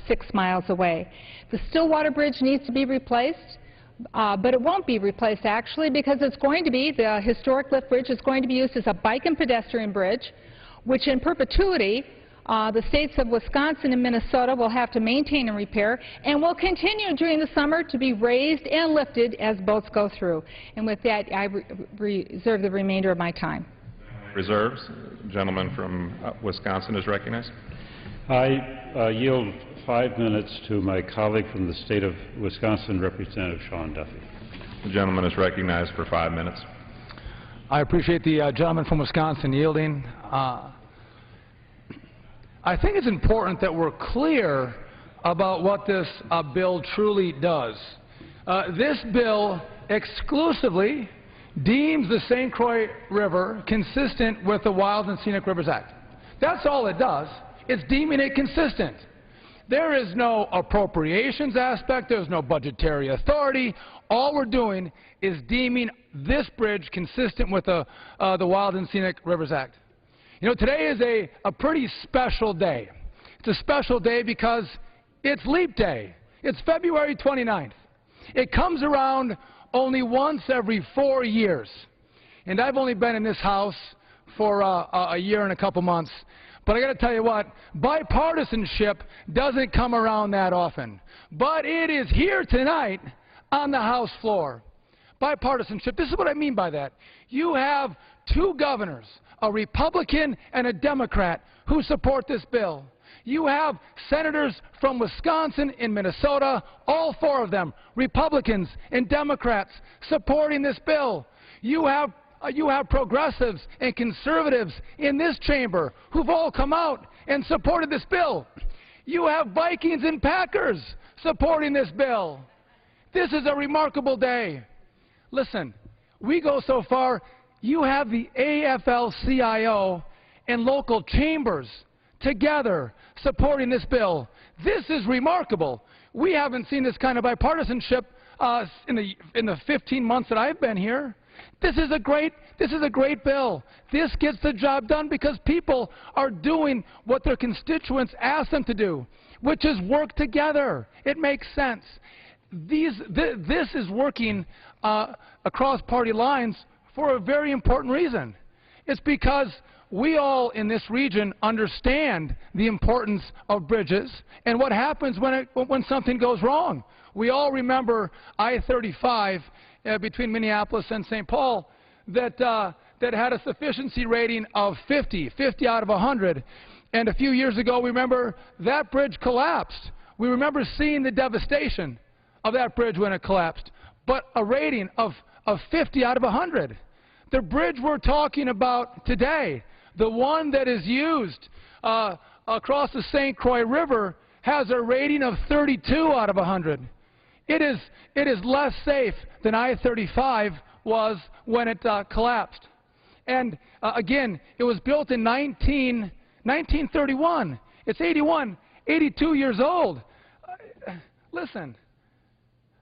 6 miles away. The Stillwater Bridge needs to be replaced, but it won't be replaced actually, because it's going to be, the historic lift bridge is going to be used as a bike and pedestrian bridge, which in perpetuity the states of Wisconsin and Minnesota will have to maintain and repair, and will continue during the summer to be raised and lifted as boats go through. And with that, I reserve the remainder of my time. Reserves. The gentleman from Wisconsin is recognized. I yield 5 minutes to my colleague from the state of Wisconsin, Representative Sean Duffy. The gentleman is recognized for 5 minutes. I appreciate the gentleman from Wisconsin yielding. I think it's important that we're clear about what this bill truly does. This bill exclusively deems the St. Croix River consistent with the Wild and Scenic Rivers Act. That's all it does. It's deeming it consistent. There is no appropriations aspect. There's no budgetary authority. All we're doing is deeming this bridge consistent with the Wild and Scenic Rivers Act. You know, today is a pretty special day. It's a special day because it's Leap Day. It's February 29th. It comes around only once every 4 years. And I've only been in this House for a year and a couple months. But I got to tell you what, bipartisanship doesn't come around that often. But it is here tonight on the House floor. Bipartisanship, this is what I mean by that. You have 2 governors, a Republican and a Democrat, who support this bill. You have senators from Wisconsin and Minnesota, all 4 of them, Republicans and Democrats, supporting this bill. You have progressives and conservatives in this chamber who've all come out and supported this bill. You have Vikings and Packers supporting this bill. This is a remarkable day. Listen, we go so far, you have the AFL-CIO and local chambers together supporting this bill. This is remarkable. We haven't seen this kind of bipartisanship in the 15 months that I've been here. This is a great bill. This gets the job done because people are doing what their constituents ask them to do, which is work together. It makes sense. This is working across party lines for a very important reason. It's because we all in this region understand the importance of bridges and what happens when something goes wrong. We all remember I-35 between Minneapolis and St. Paul that had a sufficiency rating of 50 out of 100. And a few years ago, we remember that bridge collapsed. We remember seeing the devastation of that bridge when it collapsed, but a rating of 50 out of 100. The bridge we're talking about today, the one that is used across the St. Croix River, has a rating of 32 out of 100. It is less safe than I-35 was when it collapsed. And again, it was built in 1931. It's 82 years old. Listen,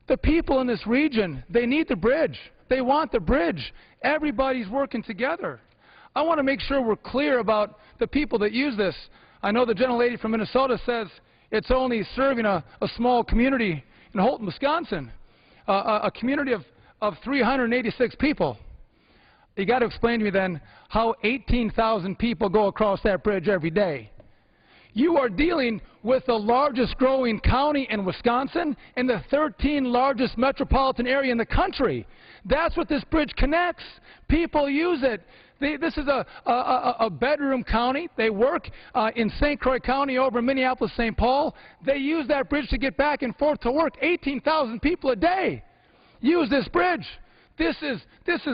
the people in this region, they need the bridge. They want the bridge. Everybody's working together. I want to make sure we're clear about the people that use this. I know the gentlelady from Minnesota says it's only serving a small community in Holton, Wisconsin, a community of 386 people. You got to explain to me then how 18,000 people go across that bridge every day. You are dealing with the largest growing county in Wisconsin and the 13th largest metropolitan area in the country. That's what this bridge connects. People use it. This is a bedroom county. They work in St. Croix County over in Minneapolis, St. Paul. They use that bridge to get back and forth to work. 18,000 people a day use this bridge. This is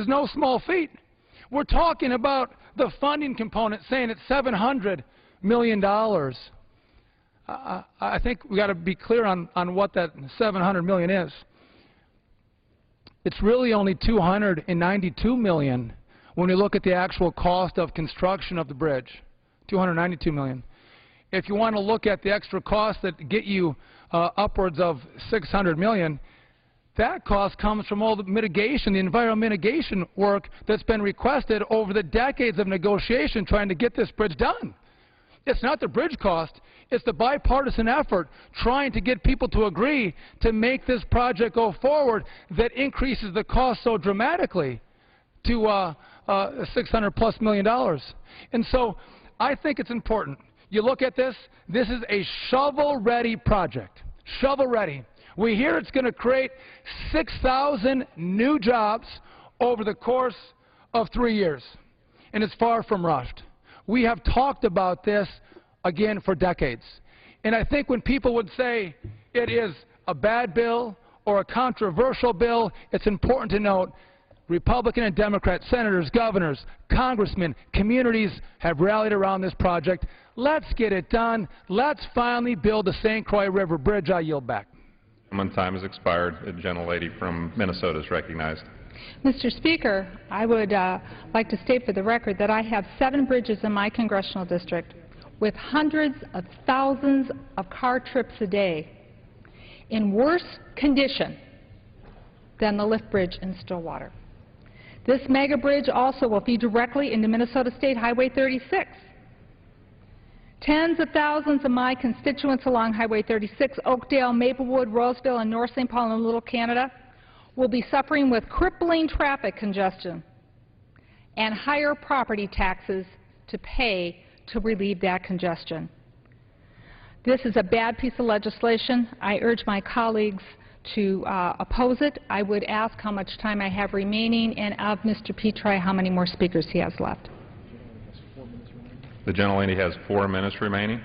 no small feat. We're talking about the funding component, saying it's $700 million. I think we got to be clear on what that $700 million is. It's really only $292 million when you look at the actual cost of construction of the bridge. $292 million. If you want to look at the extra costs that get you upwards of $600 million, that cost comes from all the mitigation, the environmental mitigation work that's been requested over the decades of negotiation trying to get this bridge done. It's not the bridge cost. It's the bipartisan effort trying to get people to agree to make this project go forward that increases the cost so dramatically to $600+ million. And so I think it's important. You look at this, this is a shovel-ready project. Shovel-ready. We hear it's going to create 6,000 new jobs over the course of 3 years. And it's far from rushed. We have talked about this, again, for decades. And I think when people would say it is a bad bill or a controversial bill, it's important to note Republican and Democrat senators, governors, congressmen, communities have rallied around this project. Let's get it done. Let's finally build the St. Croix River Bridge. I yield back. Time has expired. The gentlelady from Minnesota is recognized. Mr. Speaker, I would like to state for the record that I have 7 bridges in my congressional district with hundreds of thousands of car trips a day in worse condition than the lift bridge in Stillwater. This mega bridge also will feed directly into Minnesota State Highway 36. Tens of thousands of my constituents along Highway 36, Oakdale, Maplewood, Roseville, and North St. Paul and Little Canada will be suffering with crippling traffic congestion and higher property taxes to pay to relieve that congestion. This is a bad piece of legislation. I urge my colleagues to oppose it. I would ask how much time I have remaining, and of Mr. Petri, how many more speakers he has left. The gentlelady has 4 minutes remaining.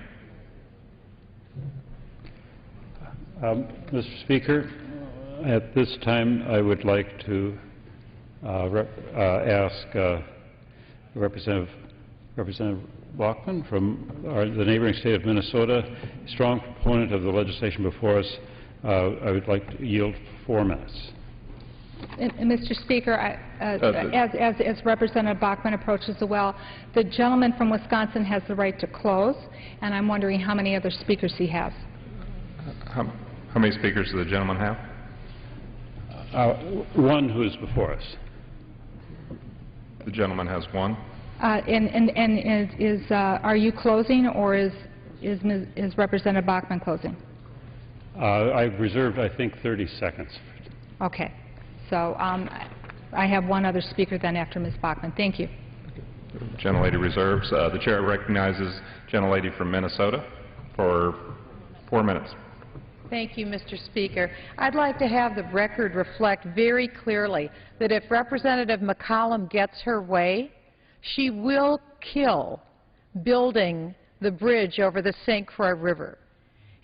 Mr. Speaker, at this time I would like to ask Representative Joaquin from the neighboring state of Minnesota, strong proponent of the legislation before us. I would like to yield 4 minutes. And Mr. Speaker, as Representative Bachman approaches the well, the gentleman from Wisconsin has the right to close, and I'm wondering how many other speakers he has. How many speakers does the gentleman have? One who is before us. The gentleman has 1. Are you closing, or is Representative Bachman closing? I've reserved, I think, 30 seconds. Okay. So I have one other speaker then after Ms. Bachman. Thank you. Gentlelady reserves. The chair recognizes gentlelady from Minnesota for 4 minutes. Thank you, Mr. Speaker. I'd like to have the record reflect very clearly that if Representative McCollum gets her way, she will kill building the bridge over the St. Croix River.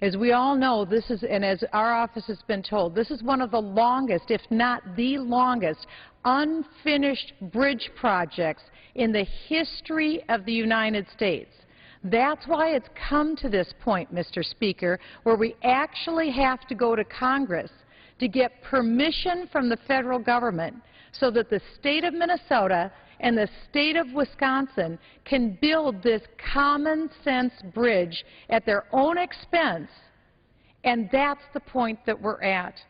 As we all know, this is, and as our office has been told, this is one of the longest, if not the longest, unfinished bridge projects in the history of the United States. That's why it's come to this point, Mr. Speaker, where we actually have to go to Congress to get permission from the federal government so that the state of Minnesota and the state of Wisconsin can build this common sense bridge at their own expense, and that's the point that we're at.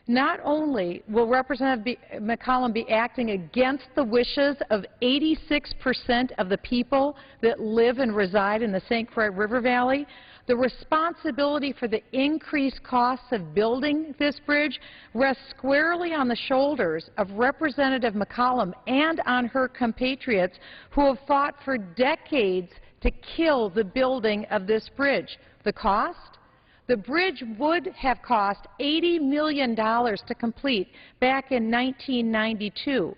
Not only will Representative McCollum be acting against the wishes of 86% of the people that live and reside in the St. Croix River Valley, the responsibility for the increased costs of building this bridge rests squarely on the shoulders of Representative McCollum and on her compatriots who have fought for decades to kill the building of this bridge. The cost? The bridge would have cost $80 million to complete back in 1992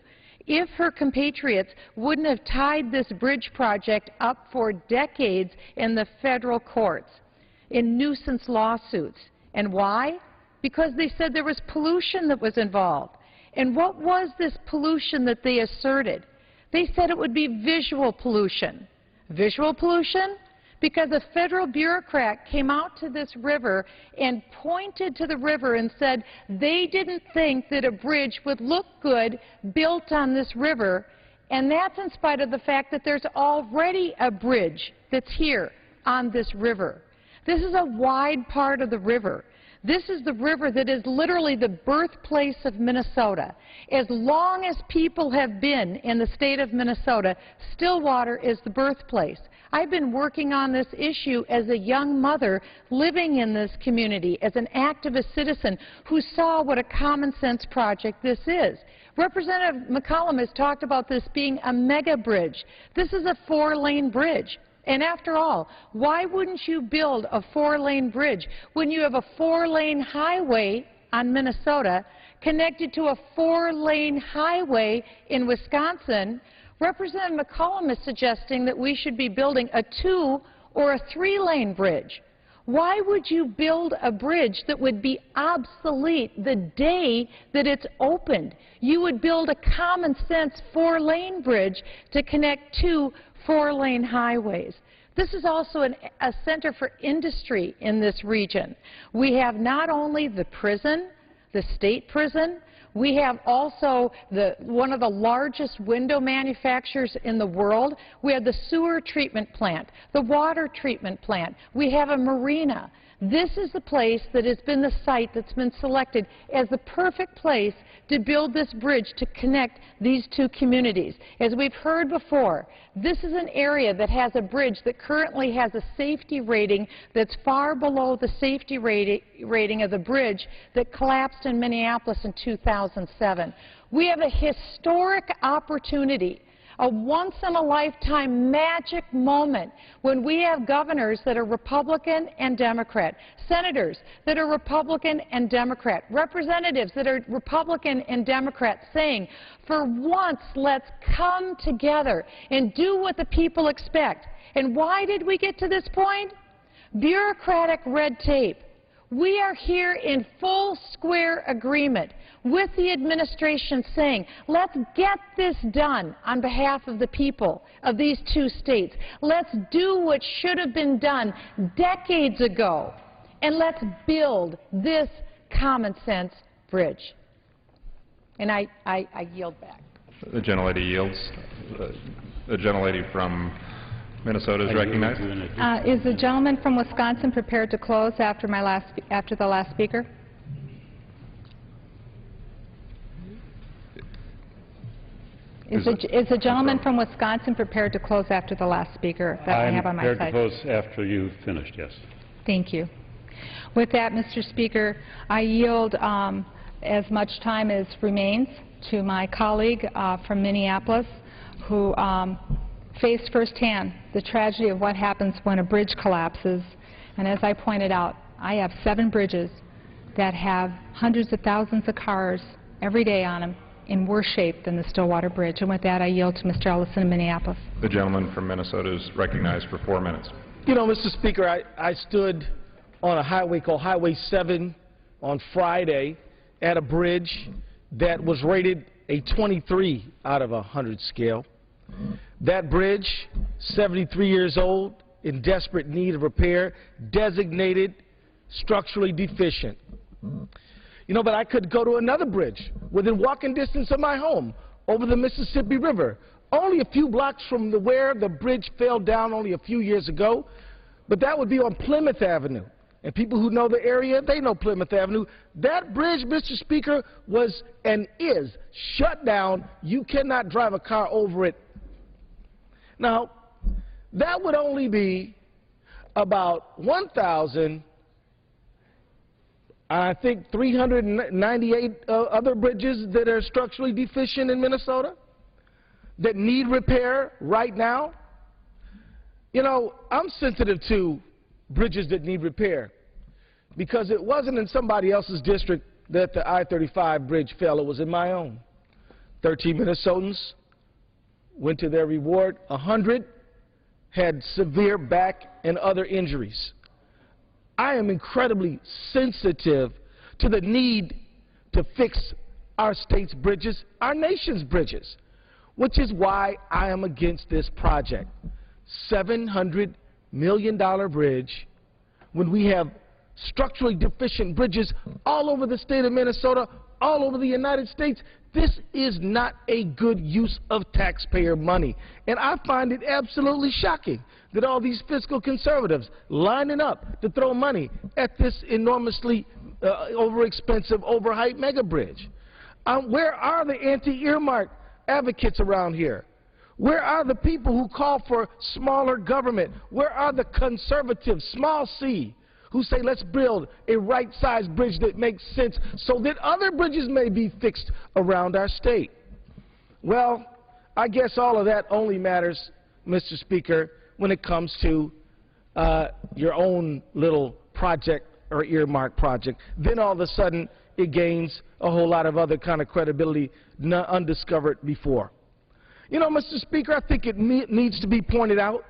if her compatriots wouldn't have tied this bridge project up for decades in the federal courts in nuisance lawsuits. And why? Because they said there was pollution that was involved. And what was this pollution that they asserted? They said it would be visual pollution. Visual pollution? Because a federal bureaucrat came out to this river and pointed to the river and said they didn't think that a bridge would look good built on this river, and that's in spite of the fact that there's already a bridge that's here on this river. This is a wide part of the river. This is the river that is literally the birthplace of Minnesota. As long as people have been in the state of Minnesota, Stillwater is the birthplace. I've been working on this issue as a young mother living in this community, as an activist citizen who saw what a common sense project this is. Representative McCollum has talked about this being a mega bridge. This is a 4-lane bridge. And after all, why wouldn't you build a 4-lane bridge when you have a 4-lane highway on Minnesota connected to a 4-lane highway in Wisconsin? Representative McCollum is suggesting that we should be building a 2- or a 3-lane bridge. Why would you build a bridge that would be obsolete the day that it's opened? You would build a common sense 4-lane bridge to connect 2 4-lane highways. This is also a center for industry in this region. We have not only the prison, the state prison, we have also one of the largest window manufacturers in the world. We have the sewer treatment plant, the water treatment plant. We have a marina. This is the place that has been the site that's been selected as the perfect place to build this bridge to connect these 2 communities. As we've heard before, this is an area that has a bridge that currently has a safety rating that's far below the safety rating of the bridge that collapsed in Minneapolis in 2007. We have a historic opportunity, a once-in-a-lifetime magic moment when we have governors that are Republican and Democrat, senators that are Republican and Democrat, representatives that are Republican and Democrat saying, for once, let's come together and do what the people expect. And why did we get to this point? Bureaucratic red tape. We are here in full square agreement with the administration saying, let's get this done on behalf of the people of these 2 states. Let's do what should have been done decades ago, and let's build this common sense bridge. And I yield back. The gentlelady yields. The gentlelady from Minnesota is recognized. Is the gentleman from Wisconsin prepared to close after the last speaker? Is the gentleman from Wisconsin prepared to close after the last speaker that I have on my side? I'm prepared to close after you've finished, yes. Thank you. With that, Mr. Speaker, I yield as much time as remains to my colleague from Minneapolis who faced firsthand the tragedy of what happens when a bridge collapses. And as I pointed out, I have 7 bridges that have hundreds of thousands of cars every day on them in worse shape than the Stillwater Bridge. And with that, I yield to Mr. Ellison of Minneapolis. The gentleman from Minnesota is recognized for 4 minutes. You know, Mr. Speaker, I stood on a highway called Highway 7 on Friday at a bridge that was rated a 23 out of 100 scale. That bridge, 73 years old, in desperate need of repair, designated structurally deficient. You know, but I could go to another bridge within walking distance of my home over the Mississippi River, only a few blocks from where the bridge fell down only a few years ago, but that would be on Plymouth Avenue. And people who know the area, they know Plymouth Avenue. That bridge, Mr. Speaker, was and is shut down. You cannot drive a car over it. Now, that would only be about 398 other bridges that are structurally deficient in Minnesota that need repair right now. You know, I'm sensitive to bridges that need repair because it wasn't in somebody else's district that the I-35 bridge fell. It was in my own. 13 Minnesotans went to their reward. 100 had severe back and other injuries. I am incredibly sensitive to the need to fix our state's bridges, our nation's bridges, which is why I am against this project. $700 million bridge when we have structurally deficient bridges all over the state of Minnesota, all over the United States. This is not a good use of taxpayer money. And I find it absolutely shocking that all these fiscal conservatives lining up to throw money at this enormously overexpensive, overhyped mega bridge. Where are the anti-earmark advocates around here? Where are the people who call for smaller government? Where are the conservatives, small c, who say let's build a right-sized bridge that makes sense so that other bridges may be fixed around our state? Well, I guess all of that only matters, Mr. Speaker, when it comes to your own little project or earmark project. Then all of a sudden it gains a whole lot of other kind of credibility undiscovered before. You know, Mr. Speaker, I think it needs to be pointed out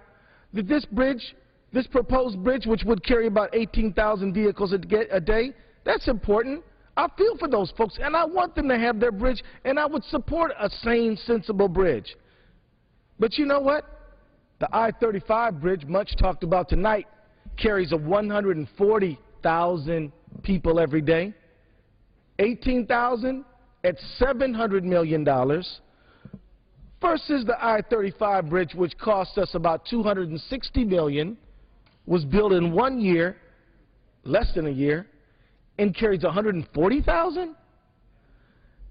that this bridge, this proposed bridge, which would carry about 18,000 vehicles a day, that's important. I feel for those folks, and I want them to have their bridge, and I would support a sane, sensible bridge. But you know what? The I-35 bridge, much talked about tonight, carries 140,000 people every day. 18,000 at $700 million versus the I-35 bridge, which cost us about $260 million, was built in 1 year, less than a year, and carries 140,000?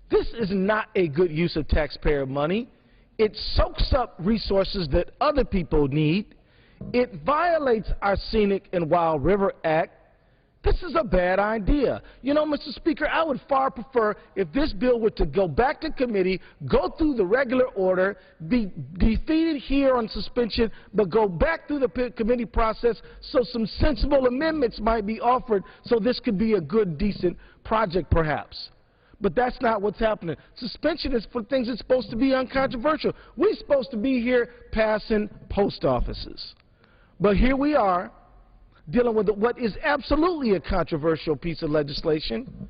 This is not a good use of taxpayer money. It soaks up resources that other people need. It violates our Scenic and Wild River Act. This is a bad idea. You know, Mr. Speaker, I would far prefer if this bill were to go back to committee, go through the regular order, be defeated here on suspension, but go back through the committee process so some sensible amendments might be offered so this could be a good, decent project perhaps. But that's not what's happening. Suspension is for things that's supposed to be uncontroversial. We're supposed to be here passing post offices. But here we are, dealing with what is absolutely a controversial piece of legislation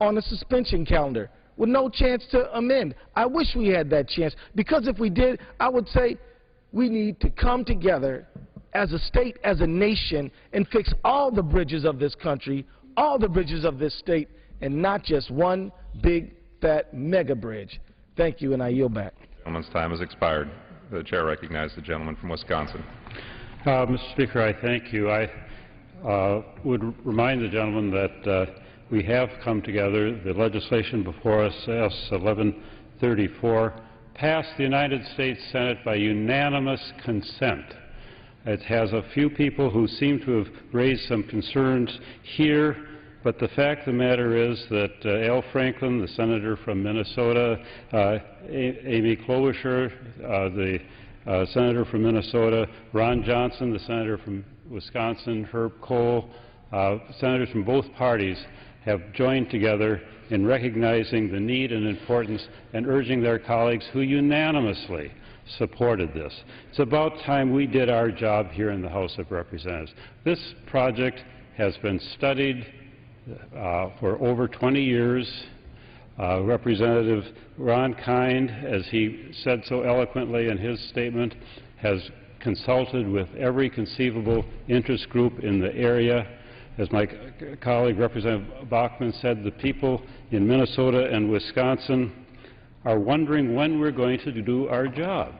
on a suspension calendar with no chance to amend. I wish we had that chance, because if we did, I would say we need to come together as a state, as a nation, and fix all the bridges of this country, all the bridges of this state, and not just one big, fat mega bridge. Thank you, and I yield back. The gentleman's time has expired. The chair recognizes the gentleman from Wisconsin. Mr. Speaker, I thank you. I would remind the gentleman that we have come together. The legislation before us, S. 1134, passed the United States Senate by unanimous consent. It has a few people who seem to have raised some concerns here, but the fact of the matter is that Al Franklin, the senator from Minnesota, Amy Klobuchar, the senator from Minnesota, Ron Johnson, the senator from Wisconsin, Herb Kohl, senators from both parties have joined together in recognizing the need and importance and urging their colleagues who unanimously supported this. It's about time we did our job here in the House of Representatives. This project has been studied for over 20 years. Representative Ron Kind, as he said so eloquently in his statement, has consulted with every conceivable interest group in the area. As my colleague Representative Bachmann said, the people in Minnesota and Wisconsin are wondering when we're going to do our job.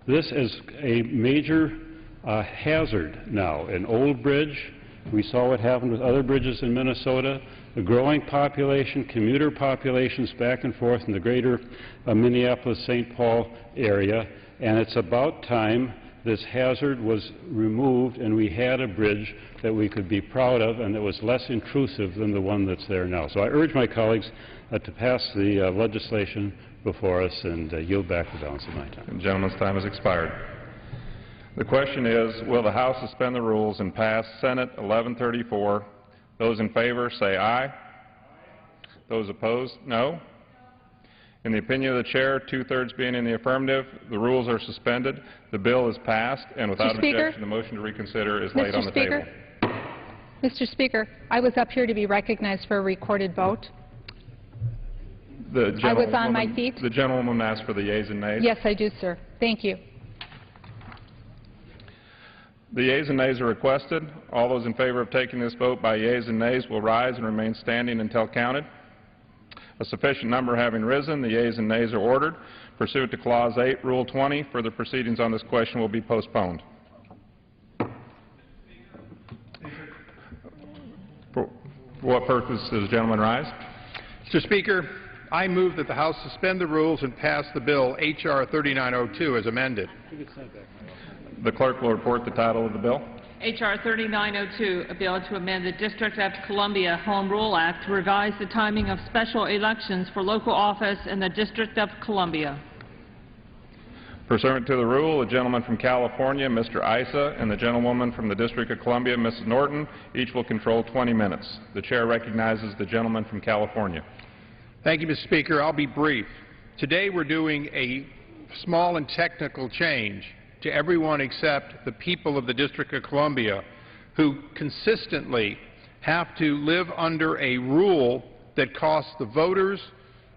This is a major hazard now. An old bridge, we saw what happened with other bridges in Minnesota, a growing population, commuter populations back and forth in the greater Minneapolis-St. Paul area, and it's about time this hazard was removed and we had a bridge that we could be proud of and that was less intrusive than the one that's there now. So I urge my colleagues to pass the legislation before us and yield back the balance of my time. The gentleman's time has expired. The question is, will the House suspend the rules and pass Senate 1134? Those in favor say aye. Those opposed, no. In the opinion of the chair, 2/3 being in the affirmative, the rules are suspended. The bill is passed, and without objection, the motion to reconsider is laid on the table. Mr. Speaker, I was up here to be recognized for a recorded vote. I was on my feet. The gentlewoman asked for the yeas and nays. Yes, I do, sir. Thank you. The yeas and nays are requested. All those in favor of taking this vote by yeas and nays will rise and remain standing until counted. A sufficient number having risen, the yeas and nays are ordered. Pursuant to Clause 8, Rule 20, further proceedings on this question will be postponed. For what purpose does the gentleman rise? Mr. Speaker, I move that the House suspend the rules and pass the bill H.R. 3902 as amended. The clerk will report the title of the bill. H.R. 3902, a bill to amend the District of Columbia Home Rule Act to revise the timing of special elections for local office in the District of Columbia. Pursuant to the rule, the gentleman from California, Mr. Issa, and the gentlewoman from the District of Columbia, Mrs. Norton, each will control 20 minutes. The chair recognizes the gentleman from California. Thank you, Mr. Speaker. I'll be brief. Today we're doing a small and technical change to everyone except the people of the District of Columbia, who consistently have to live under a rule that costs the voters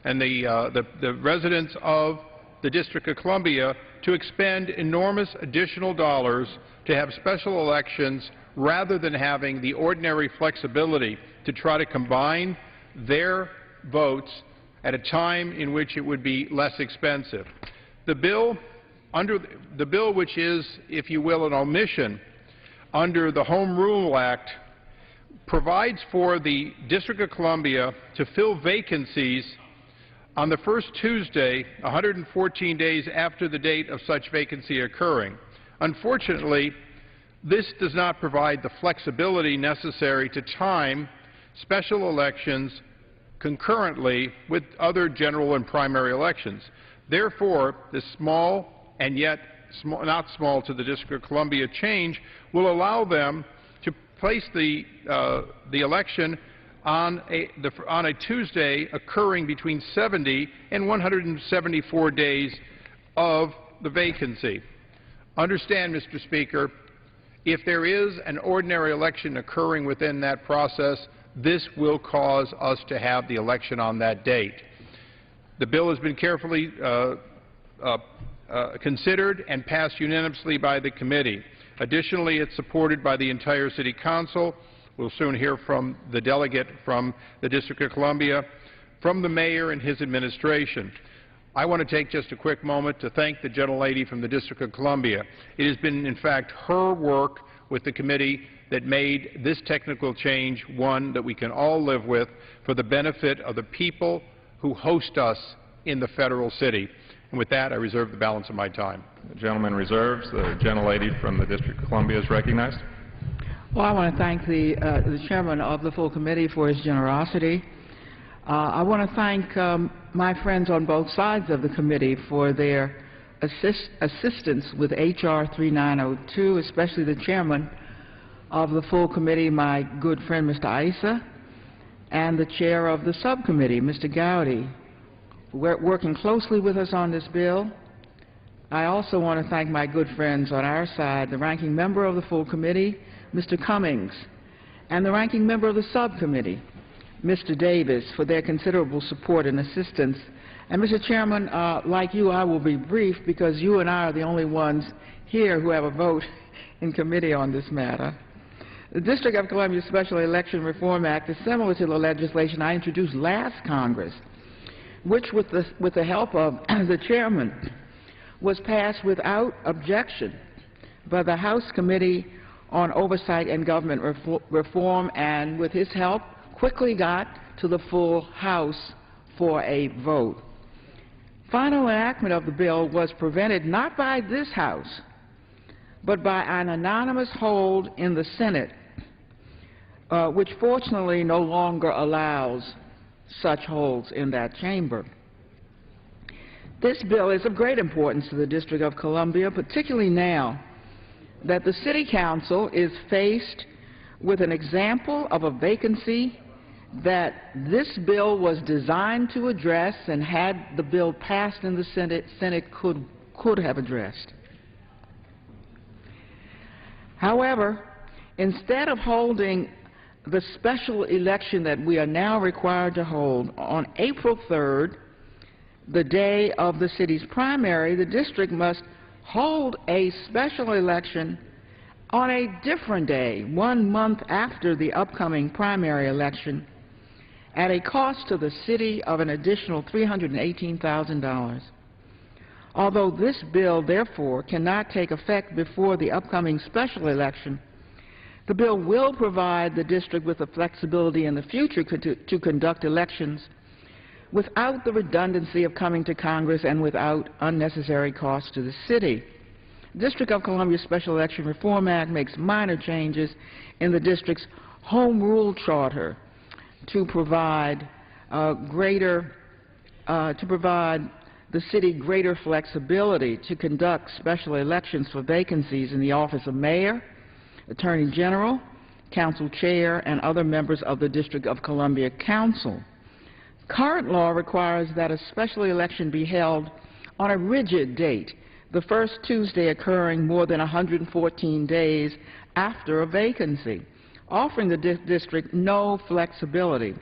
and the residents of the District of Columbia to expend enormous additional dollars to have special elections rather than having the ordinary flexibility to try to combine their votes at a time in which it would be less expensive. The bill, which is, if you will, an omission under the Home Rule Act, provides for the District of Columbia to fill vacancies on the first Tuesday, 114 days after the date of such vacancy occurring. Unfortunately, this does not provide the flexibility necessary to time special elections concurrently with other general and primary elections. Therefore, this small and yet not small to the District of Columbia change will allow them to place the election on a Tuesday occurring between 70 and 174 days of the vacancy. Understand, Mr. Speaker, if there is an ordinary election occurring within that process, this will cause us to have the election on that date. The bill has been carefully considered and passed unanimously by the committee. Additionally, it's supported by the entire City Council. We'll soon hear from the delegate from the District of Columbia, from the mayor and his administration. I want to take just a quick moment to thank the gentlelady from the District of Columbia. It has been, in fact, her work with the committee that made this technical change one that we can all live with for the benefit of the people who host us in the federal city. And with that, I reserve the balance of my time. The gentleman reserves. The gentlelady from the District of Columbia is recognized. Well, I want to thank the chairman of the full committee for his generosity. I want to thank my friends on both sides of the committee for their assistance with H.R. 3902, especially the chairman of the full committee, my good friend Mr. Issa, and the chair of the subcommittee, Mr. Gowdy, working closely with us on this bill. I also want to thank my good friends on our side, the ranking member of the full committee, Mr. Cummings, and the ranking member of the subcommittee, Mr. Davis, for their considerable support and assistance. And Mr. Chairman, like you, I will be brief because you and I are the only ones here who have a vote in committee on this matter. The District of Columbia Special Election Reform Act is similar to the legislation I introduced last Congress, which, with the help of the chairman, was passed without objection by the House Committee on Oversight and Government Reform, and with his help, quickly got to the full House for a vote. Final enactment of the bill was prevented not by this House, but by an anonymous hold in the Senate, which fortunately no longer allows such holds in that chamber. This bill is of great importance to the District of Columbia, particularly now that the City Council is faced with an example of a vacancy that this bill was designed to address, and had the bill passed in the Senate could have addressed. However, instead of holding the special election that we are now required to hold on April 3rd, the day of the city's primary, the district must hold a special election on a different day, 1 month after the upcoming primary election, at a cost to the city of an additional $318,000. Although this bill, therefore, cannot take effect before the upcoming special election, the bill will provide the district with the flexibility in the future to conduct elections without the redundancy of coming to Congress and without unnecessary costs to the city. District of Columbia Special Election Reform Act makes minor changes in the district's home rule charter to provide the city greater flexibility to conduct special elections for vacancies in the office of mayor, attorney general, council chair, and other members of the District of Columbia Council. Current law requires that a special election be held on a rigid date, the first Tuesday occurring more than 114 days after a vacancy, offering the district no flexibility.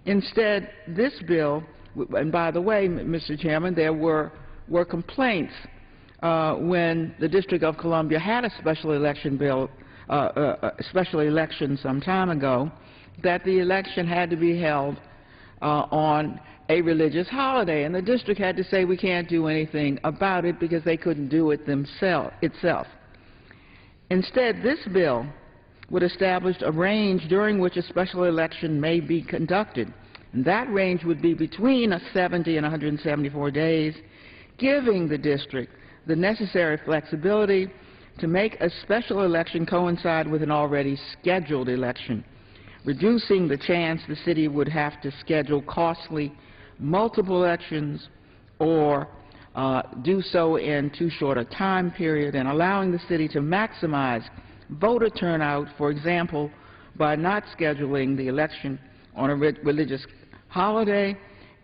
Instead, this bill, and by the way, Mr. Chairman, there were complaints when the District of Columbia had a special election bill, special election some time ago, that the election had to be held on a religious holiday, and the district had to say we can't do anything about it because they couldn't do it itself. Instead, this bill would establish a range during which a special election may be conducted. And that range would be between 70 and 174 days, giving the district the necessary flexibility to make a special election coincide with an already scheduled election, reducing the chance the city would have to schedule costly multiple elections or do so in too short a time period, and allowing the city to maximize voter turnout, for example, by not scheduling the election on a religious holiday,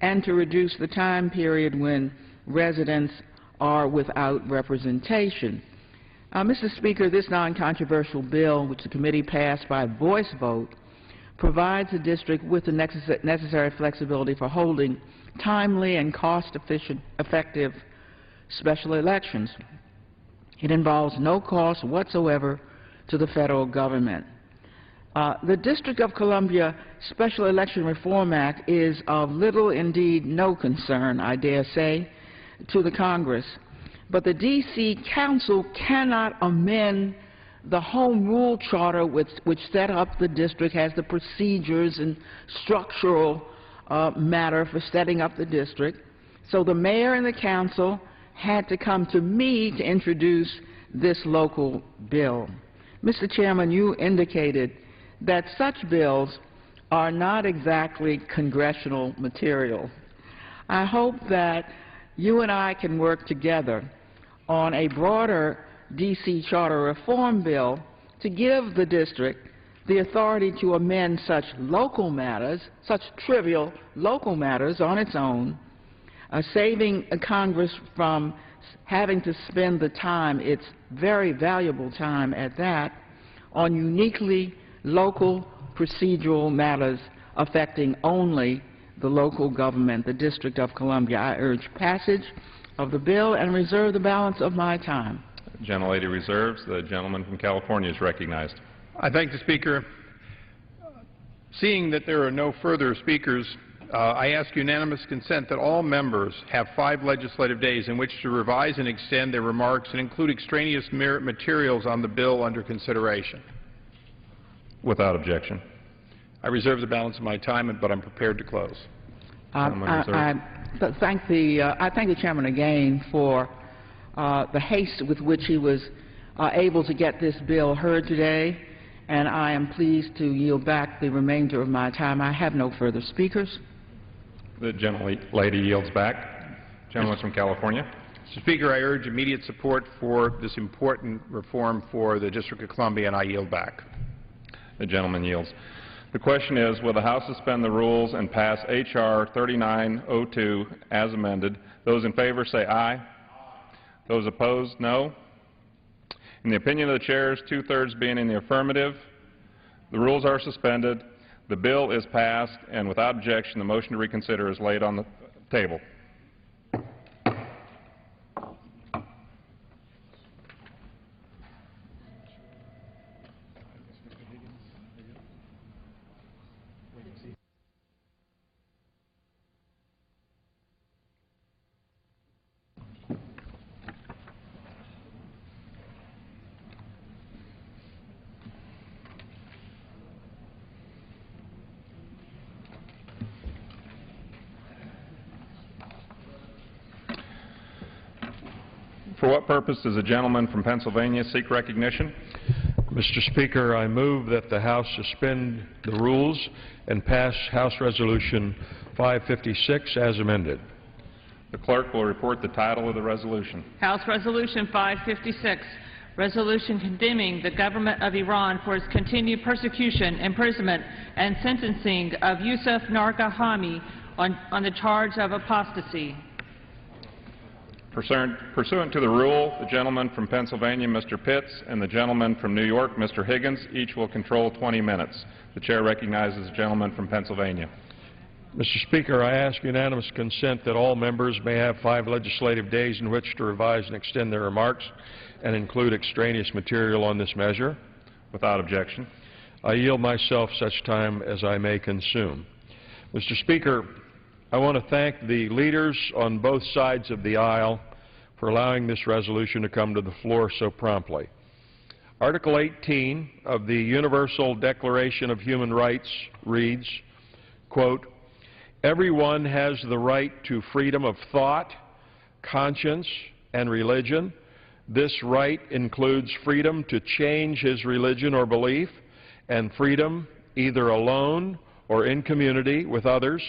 and to reduce the time period when residents are without representation. Mr. Speaker, this non-controversial bill, which the committee passed by voice vote, provides the district with the necessary flexibility for holding timely and cost-efficient, effective special elections. It involves no cost whatsoever to the federal government. The District of Columbia Special Election Reform Act is of little, indeed no concern, I dare say, to the Congress. But the D.C. Council cannot amend the Home Rule Charter which set up the district, has the procedures and structural matter for setting up the district. So the mayor and the council had to come to me to introduce this local bill. Mr. Chairman, you indicated that such bills are not exactly congressional material. I hope that you and I can work together on a broader D.C. charter reform bill to give the district the authority to amend such local matters, such trivial local matters on its own, saving Congress from having to spend the time, its very valuable time at that, on uniquely local procedural matters affecting only the local government, the District of Columbia. I urge passage of the bill and reserve the balance of my time. The gentlelady reserves. The gentleman from California is recognized. I thank the Speaker. Seeing that there are no further speakers, I ask unanimous consent that all members have 5 legislative days in which to revise and extend their remarks and include extraneous materials on the bill under consideration. Without objection. I reserve the balance of my time, but I'm prepared to close. I thank the chairman again for the haste with which he was able to get this bill heard today, and I am pleased to yield back the remainder of my time. I have no further speakers. The gentlelady yields back. Gentleman from California. Mr. Speaker, I urge immediate support for this important reform for the District of Columbia, and I yield back. The gentleman yields. The question is, will the House suspend the rules and pass H.R. 3902 as amended? Those in favor say aye. Those opposed, no. In the opinion of the chairs, 2/3 being in the affirmative, the rules are suspended, the bill is passed, and without objection, the motion to reconsider is laid on the table. For what purpose does the gentleman from Pennsylvania seek recognition? Mr. Speaker, I move that the House suspend the rules and pass House Resolution 556 as amended. The clerk will report the title of the resolution. House Resolution 556, resolution condemning the government of Iran for its continued persecution, imprisonment, and sentencing of Youcef Nadarkhani on the charge of apostasy. Pursuant to the rule, the gentleman from Pennsylvania, Mr. Pitts, and the gentleman from New York, Mr. Higgins, each will control 20 minutes. The chair recognizes the gentleman from Pennsylvania. Mr. Speaker, I ask unanimous consent that all members may have 5 legislative days in which to revise and extend their remarks and include extraneous material on this measure. Without objection. I yield myself such time as I may consume. Mr. Speaker, I want to thank the leaders on both sides of the aisle for allowing this resolution to come to the floor so promptly. Article 18 of the Universal Declaration of Human Rights reads, quote, "Everyone has the right to freedom of thought, conscience, and religion. This right includes freedom to change his religion or belief, and freedom, either alone or in community with others,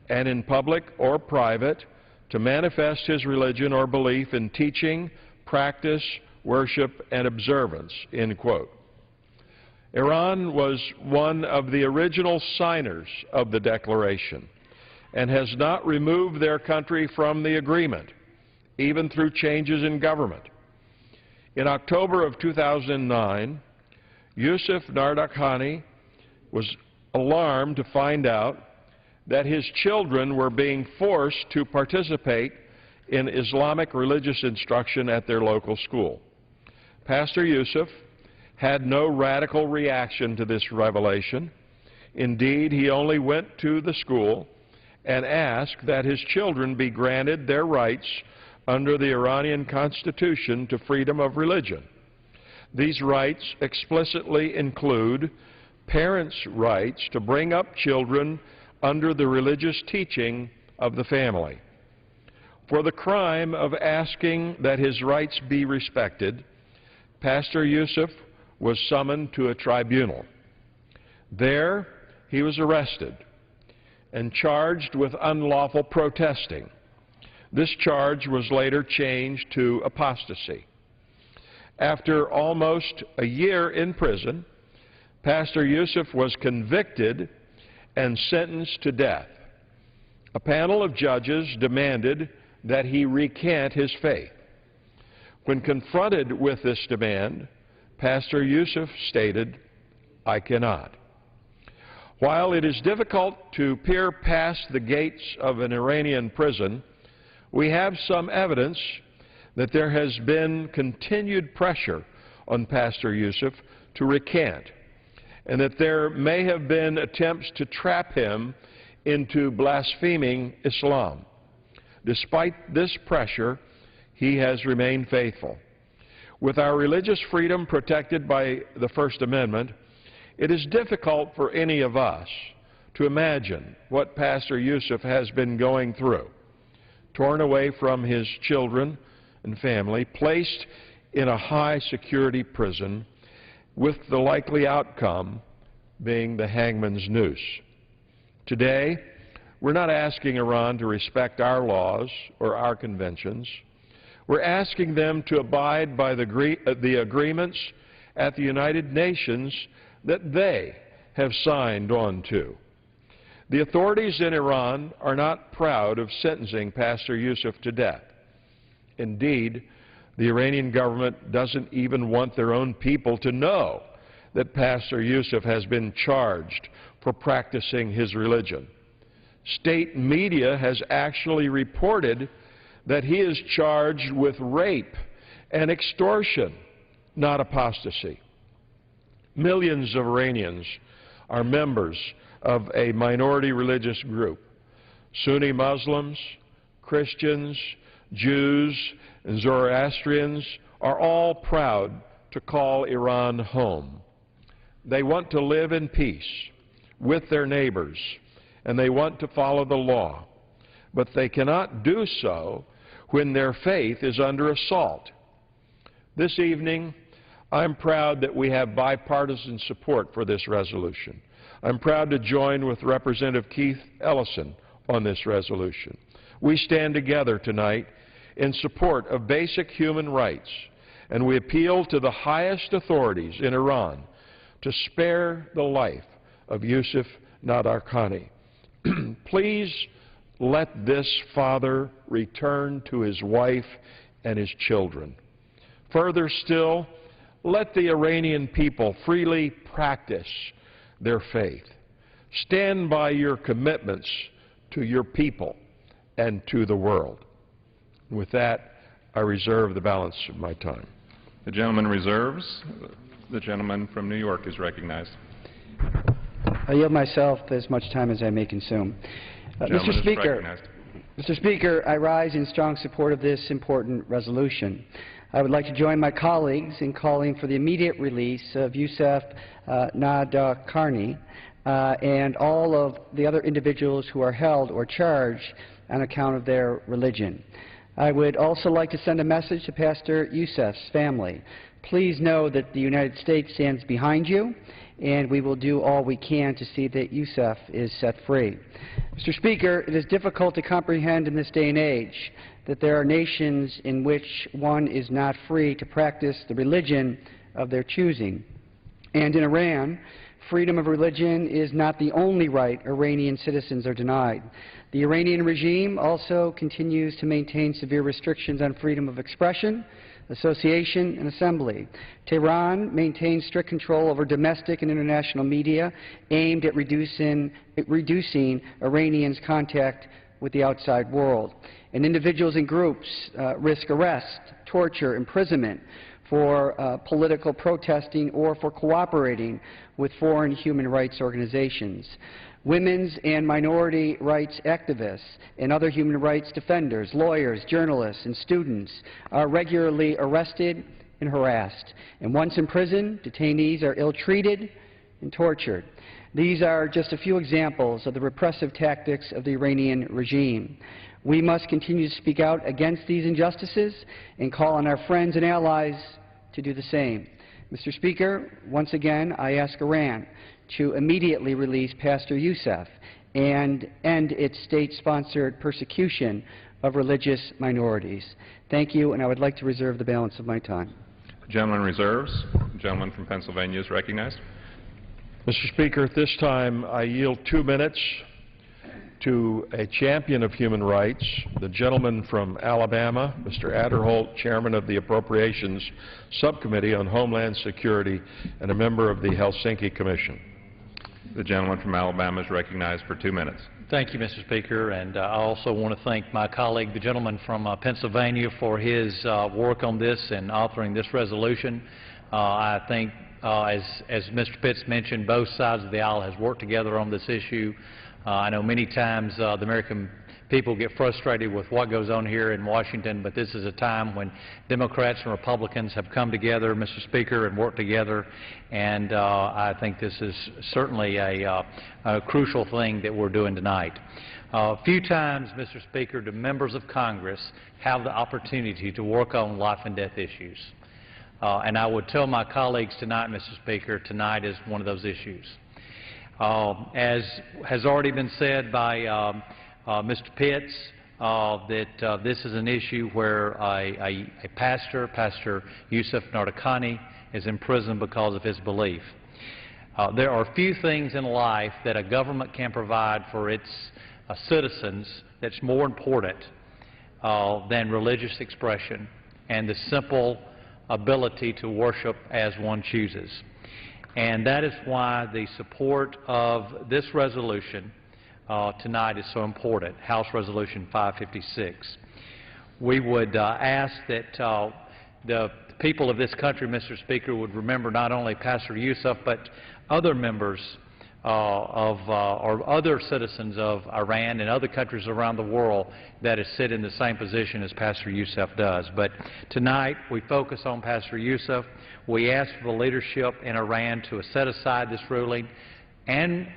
and in public or private, to manifest his religion or belief in teaching, practice, worship, and observance," end quote. Iran was one of the original signers of the Declaration and has not removed their country from the agreement, even through changes in government. In October of 2009, Youcef Nadarkhani was alarmed to find out that his children were being forced to participate in Islamic religious instruction at their local school. Pastor Youcef had no radical reaction to this revelation. Indeed, he only went to the school and asked that his children be granted their rights under the Iranian Constitution to freedom of religion. These rights explicitly include parents' rights to bring up children under the religious teaching of the family. For the crime of asking that his rights be respected, Pastor Youcef was summoned to a tribunal. There, he was arrested and charged with unlawful protesting. This charge was later changed to apostasy. After almost a year in prison, Pastor Youcef was convicted and sentenced to death. A panel of judges demanded that he recant his faith. When confronted with this demand, Pastor Youcef stated, "I cannot." While it is difficult to peer past the gates of an Iranian prison, we have some evidence that there has been continued pressure on Pastor Youcef to recant, and that there may have been attempts to trap him into blaspheming Islam. Despite this pressure, he has remained faithful. With our religious freedom protected by the First Amendment, it is difficult for any of us to imagine what Pastor Youcef has been going through. Torn away from his children and family, placed in a high-security prison, with the likely outcome being the hangman's noose. Today, we're not asking Iran to respect our laws or our conventions. We're asking them to abide by the agreements at the United Nations that they have signed on to. The authorities in Iran are not proud of sentencing Pastor Youcef to death. Indeed, the Iranian government doesn't even want their own people to know that Pastor Youcef has been charged for practicing his religion. State media has actually reported that he is charged with rape and extortion, not apostasy. Millions of Iranians are members of a minority religious group. Sunni Muslims, Christians, Jews, and Zoroastrians are all proud to call Iran home. They want to live in peace with their neighbors, and they want to follow the law. But they cannot do so when their faith is under assault. This evening, I'm proud that we have bipartisan support for this resolution. I'm proud to join with Representative Keith Ellison on this resolution. We stand together tonight in support of basic human rights, and we appeal to the highest authorities in Iran to spare the life of Youcef Nadarkhani. Please let this father return to his wife and his children. Further still, let the Iranian people freely practice their faith. Stand by your commitments to your people and to the world. With that, I reserve the balance of my time. The gentleman reserves. The gentleman from New York is recognized. I yield myself as much time as I may consume. Mr. Speaker, I rise in strong support of this important resolution. I would like to join my colleagues in calling for the immediate release of Youcef Nadarkhani and all of the other individuals who are held or charged on account of their religion. I would also like to send a message to Pastor Youcef's family. Please know that the United States stands behind you, and we will do all we can to see that Youcef is set free. Mr. Speaker, it is difficult to comprehend in this day and age that there are nations in which one is not free to practice the religion of their choosing. And in Iran, freedom of religion is not the only right Iranian citizens are denied. The Iranian regime also continues to maintain severe restrictions on freedom of expression, association, and assembly. Tehran maintains strict control over domestic and international media aimed at reducing Iranians' contact with the outside world. And individuals and groups risk arrest, torture, imprisonment for political protesting or for cooperating with foreign human rights organizations. Women's and minority rights activists and other human rights defenders, lawyers, journalists, and students are regularly arrested and harassed. And once in prison, detainees are ill-treated and tortured. These are just a few examples of the repressive tactics of the Iranian regime. We must continue to speak out against these injustices and call on our friends and allies to do the same. Mr. Speaker, once again, I ask Iran to immediately release Pastor Youcef and end its state-sponsored persecution of religious minorities. Thank you, and I would like to reserve the balance of my time. The gentleman reserves. The gentleman from Pennsylvania is recognized. Mr. Speaker, at this time I yield 2 minutes to a champion of human rights, the gentleman from Alabama, Mr. Adderholt, chairman of the Appropriations Subcommittee on Homeland Security and a member of the Helsinki Commission. The gentleman from Alabama is recognized for 2 minutes. Thank you, Mr. Speaker, and I also want to thank my colleague, the gentleman from Pennsylvania, for his work on this and authoring this resolution. I think, as Mr. Pitts mentioned, both sides of the aisle has worked together on this issue. I know many times the American people get frustrated with what goes on here in Washington, but this is a time when Democrats and Republicans have come together, Mr. Speaker, and worked together, and I think this is certainly a crucial thing that we're doing tonight. A few times, Mr. Speaker, do members of Congress have the opportunity to work on life and death issues. And I would tell my colleagues tonight, Mr. Speaker, tonight is one of those issues. As has already been said by Mr. Pitts, that this is an issue where a pastor, Pastor Youcef Nadarkhani, is in prison because of his belief. There are few things in life that a government can provide for its citizens that's more important than religious expression and the simple ability to worship as one chooses. And that is why the support of this resolution tonight is so important, House Resolution 556. We would ask that the people of this country, Mr. Speaker, would remember not only Pastor Youcef, but other members or other citizens of Iran and other countries around the world that sit in the same position as Pastor Youcef does. But tonight we focus on Pastor Youcef. We ask for the leadership in Iran to set aside this ruling, and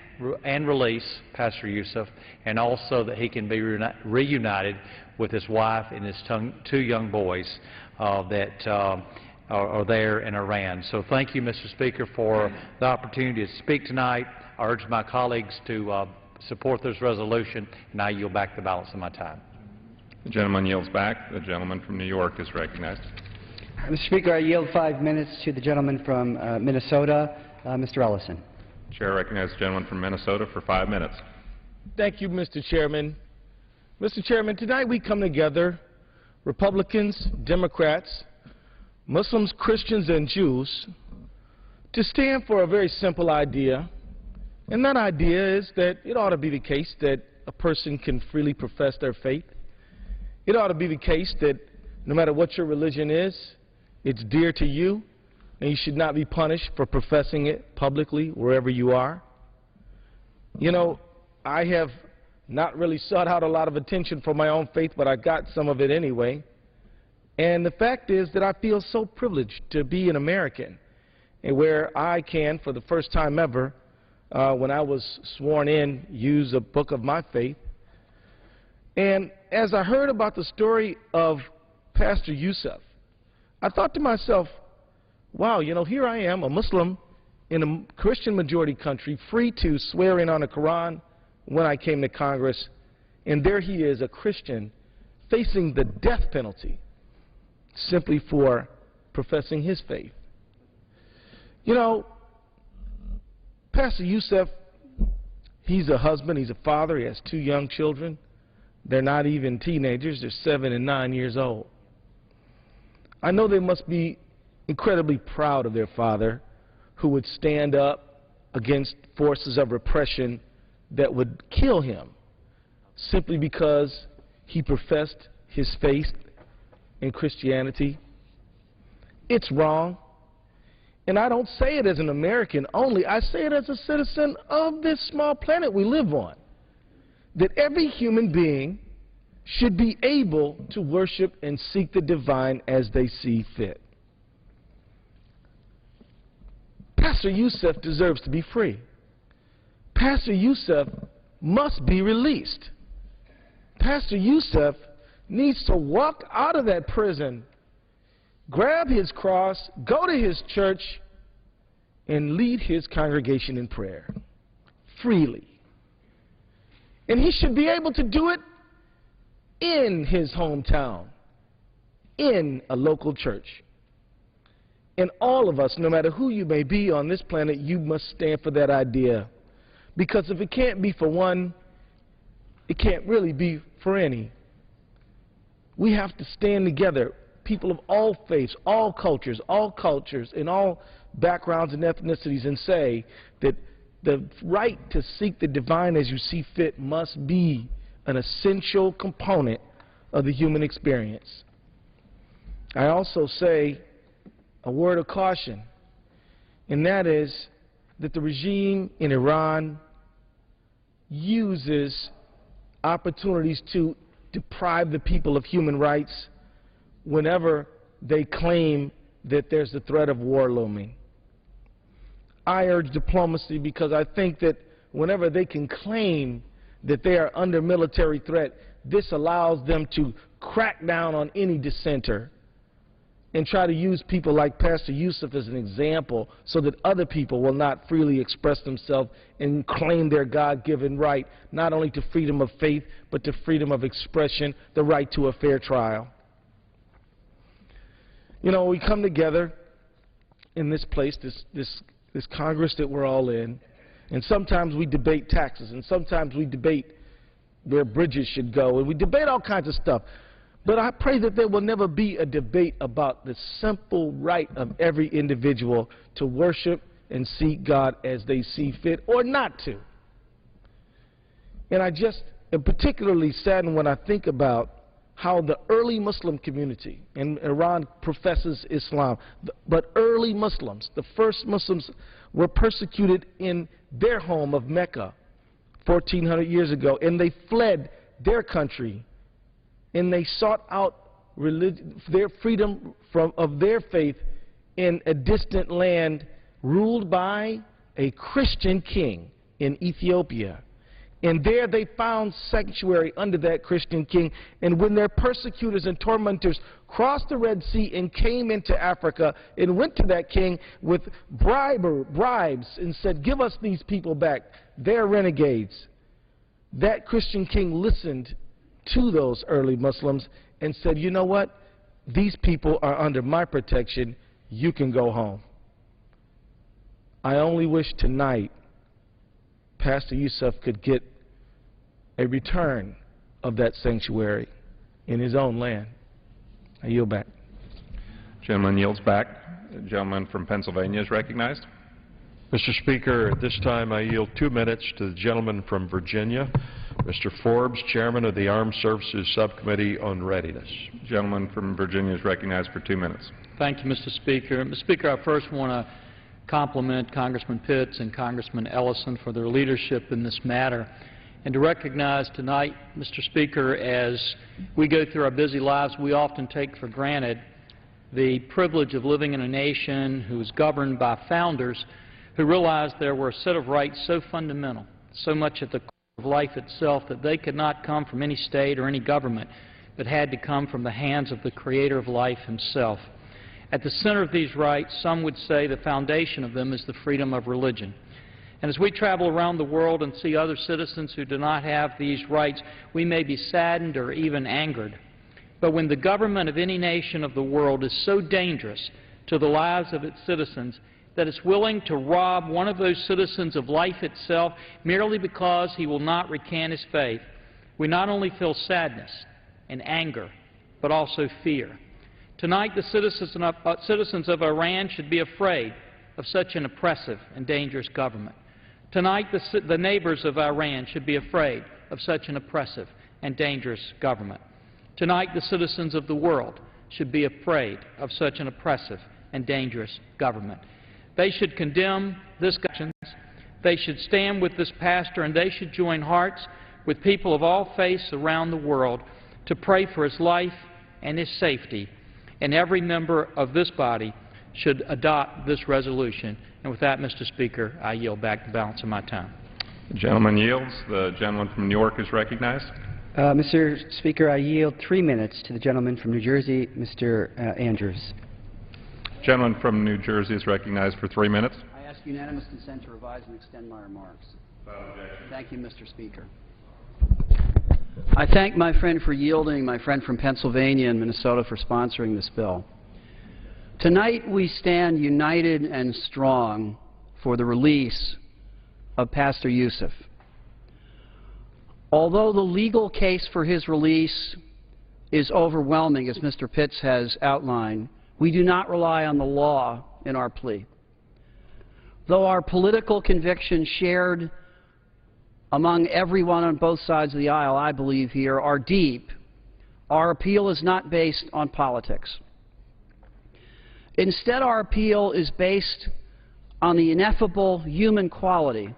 release Pastor Youcef, and also that he can be reunited with his wife and his two young boys that are there in Iran. So thank you, Mr. Speaker, for the opportunity to speak tonight. I urge my colleagues to support this resolution, and I yield back the balance of my time. The gentleman yields back. The gentleman from New York is recognized. Mr. Speaker, I yield 5 minutes to the gentleman from Minnesota, Mr. Ellison. Chair recognizes the gentleman from Minnesota for 5 minutes. Thank you, Mr. Chairman. Mr. Chairman, tonight we come together, Republicans, Democrats, Muslims, Christians, and Jews, to stand for a very simple idea. And that idea is that it ought to be the case that a person can freely profess their faith. It ought to be the case that no matter what your religion is, it's dear to you, and you should not be punished for professing it publicly wherever you are. You know, I have not really sought out a lot of attention for my own faith, but I got some of it anyway. And the fact is that I feel so privileged to be an American, and where I can, for the first time ever, when I was sworn in, use a book of my faith. And as I heard about the story of Pastor Youcef, I thought to myself, wow, you know, here I am, a Muslim in a Christian majority country, free to swear in on the Quran when I came to Congress, and there he is, a Christian, facing the death penalty simply for professing his faith. You know, Pastor Youcef, he's a husband, he's a father, he has 2 young children. They're not even teenagers, they're 7 and 9 years old. I know they must be incredibly proud of their father, who would stand up against forces of repression that would kill him simply because he professed his faith in Christianity. It's wrong. And I don't say it as an American only. I say it as a citizen of this small planet we live on. That every human being should be able to worship and seek the divine as they see fit. Pastor Youcef deserves to be free. Pastor Youcef must be released. Pastor Youcef needs to walk out of that prison, grab his cross, go to his church, and lead his congregation in prayer freely. And he should be able to do it in his hometown, in a local church. And all of us, no matter who you may be on this planet, you must stand for that idea. Because if it can't be for one, it can't really be for any. We have to stand together, people of all faiths, all cultures, and all backgrounds and ethnicities, and say that the right to seek the divine as you see fit must be an essential component of the human experience. I also say a word of caution, and that is that the regime in Iran uses opportunities to deprive the people of human rights whenever they claim that there's the threat of war looming. I urge diplomacy because I think that whenever they can claim that they are under military threat, this allows them to crack down on any dissenter and try to use people like Pastor Youcef as an example so that other people will not freely express themselves and claim their God-given right, not only to freedom of faith, but to freedom of expression, the right to a fair trial. You know, we come together in this place, this Congress that we're all in, and sometimes we debate taxes, and sometimes we debate where bridges should go, and we debate all kinds of stuff. But I pray that there will never be a debate about the simple right of every individual to worship and seek God as they see fit, or not to. And I just am particularly saddened when I think about how the early Muslim community, and Iran professes Islam, but early Muslims, the first Muslims, were persecuted in their home of Mecca 1,400 years ago, and they fled their country, and they sought out their freedom of their faith in a distant land ruled by a Christian king in Ethiopia. And there they found sanctuary under that Christian king. And when their persecutors and tormentors crossed the Red Sea and came into Africa and went to that king with bribes and said, give us these people back, they're renegades, that Christian king listened to those early Muslims and said, you know what? These people are under my protection. You can go home. I only wish tonight Pastor Youcef could get a return of that sanctuary in his own land. I yield back. Gentleman yields back. The gentleman from Pennsylvania is recognized. Mr. Speaker, at this time I yield 2 minutes to the gentleman from Virginia, Mr. Forbes, Chairman of the Armed Services Subcommittee on Readiness. The gentleman from Virginia is recognized for 2 minutes. Thank you, Mr. Speaker. Mr. Speaker, I first want to compliment Congressman Pitts and Congressman Ellison for their leadership in this matter, and to recognize tonight, Mr. Speaker, as we go through our busy lives, we often take for granted the privilege of living in a nation who is governed by founders who realized there were a set of rights so fundamental, so much at the core of life itself, that they could not come from any state or any government, but had to come from the hands of the Creator of life himself. At the center of these rights, some would say the foundation of them is the freedom of religion. And as we travel around the world and see other citizens who do not have these rights, we may be saddened or even angered. But when the government of any nation of the world is so dangerous to the lives of its citizens that it's willing to rob one of those citizens of life itself merely because he will not recant his faith, we not only feel sadness and anger, but also fear. Tonight, the citizens of Iran should be afraid of such an oppressive and dangerous government. Tonight, the neighbors of Iran should be afraid of such an oppressive and dangerous government. Tonight, the citizens of the world should be afraid of such an oppressive and dangerous government. They should condemn this government. They should stand with this pastor, and they should join hearts with people of all faiths around the world to pray for his life and his safety. And every member of this body should adopt this resolution. And with that, Mr. Speaker, I yield back the balance of my time. The gentleman yields. The gentleman from New York is recognized. Mr. Speaker, I yield 3 minutes to the gentleman from New Jersey, Mr. Andrews. Gentleman from New Jersey is recognized for 3 minutes. I ask unanimous consent to revise and extend my remarks. Thank you, Mr. Speaker. I thank my friend for yielding, my friend from Pennsylvania and Minnesota for sponsoring this bill. Tonight we stand united and strong for the release of Pastor Youcef. Although the legal case for his release is overwhelming, as Mr. Pitts has outlined, we do not rely on the law in our plea. Though our political convictions shared among everyone on both sides of the aisle, I believe here, are deep, our appeal is not based on politics. Instead, our appeal is based on the ineffable human quality